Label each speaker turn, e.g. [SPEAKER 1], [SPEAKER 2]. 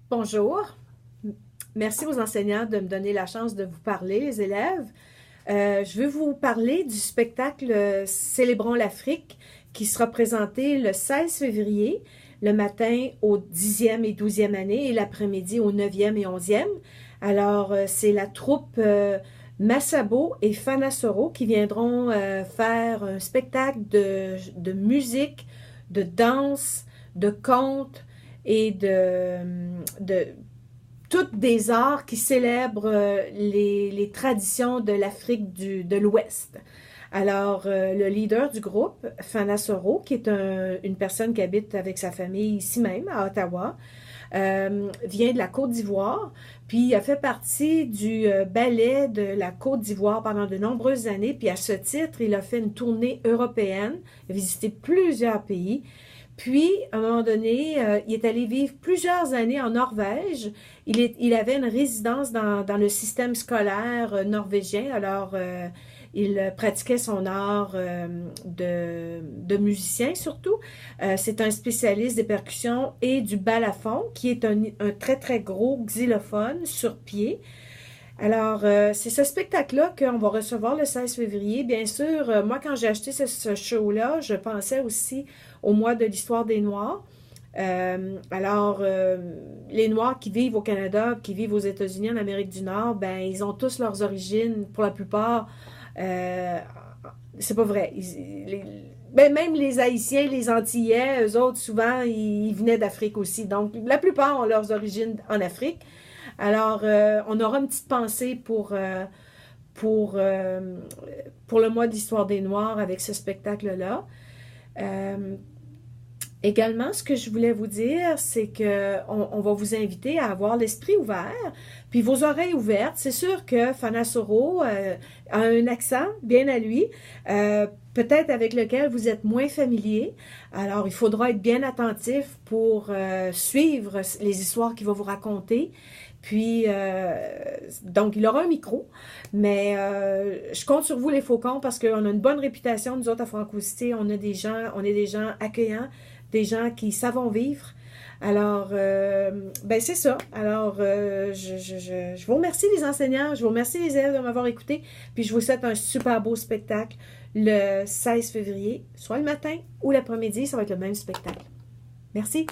[SPEAKER 1] Bonjour. Merci aux enseignants de me donner la chance de vous parler, les élèves. Je vais vous parler du spectacle Célébrons l'Afrique qui sera présenté le 16 février, le matin au 10e et 12e année et l'après-midi au 9e et 11e. Alors, c'est la troupe Massabo et Fanasoro qui viendront faire un spectacle de musique, de danse, de contes et de toutes des arts qui célèbrent les traditions de l'Afrique de l'Ouest. Alors, le leader du groupe, Fana Soro, qui est une personne qui habite avec sa famille ici même, à Ottawa, vient de la Côte d'Ivoire, puis il a fait partie du ballet de la Côte d'Ivoire pendant de nombreuses années, puis à ce titre, il a fait une tournée européenne, il a visité plusieurs pays. Puis, à un moment donné, il est allé vivre plusieurs années en Norvège. Il avait une résidence dans le système scolaire norvégien. Alors, il pratiquait son art de musicien surtout. C'est un spécialiste des percussions et du balafon, qui est un très, très gros xylophone sur pied. Alors, c'est ce spectacle-là qu'on va recevoir le 16 février. Bien sûr, moi, quand j'ai acheté ce show-là, je pensais aussi au mois de l'histoire des Noirs. Les Noirs qui vivent au Canada, qui vivent aux États-Unis, en Amérique du Nord, ben, ils ont tous leurs origines, pour la plupart. Euh, c'est pas vrai. Ben, même les Haïtiens, les Antillais, eux autres, souvent, ils venaient d'Afrique aussi. Donc, la plupart ont leurs origines en Afrique. Alors, on aura une petite pensée pour, euh, pour le mois d'Histoire des Noirs avec ce spectacle-là. Euh, Également, ce que je voulais vous dire, c'est que on va vous inviter à avoir l'esprit ouvert, puis vos oreilles ouvertes. C'est sûr que Fanasoro a un accent bien à lui, peut-être avec lequel vous êtes moins familier. Alors, il faudra être bien attentif pour suivre les histoires qu'il va vous raconter. Puis, donc, il aura un micro, mais je compte sur vous, les Faucons, parce qu'on a une bonne réputation, nous autres, à Francocité. On est des gens accueillants, des gens qui savent vivre. Alors, ben c'est ça. Alors, je vous remercie les enseignants, je vous remercie les élèves de m'avoir écouté, puis je vous souhaite un super beau spectacle le 16 février, soit le matin ou l'après-midi, ça va être le même spectacle. Merci.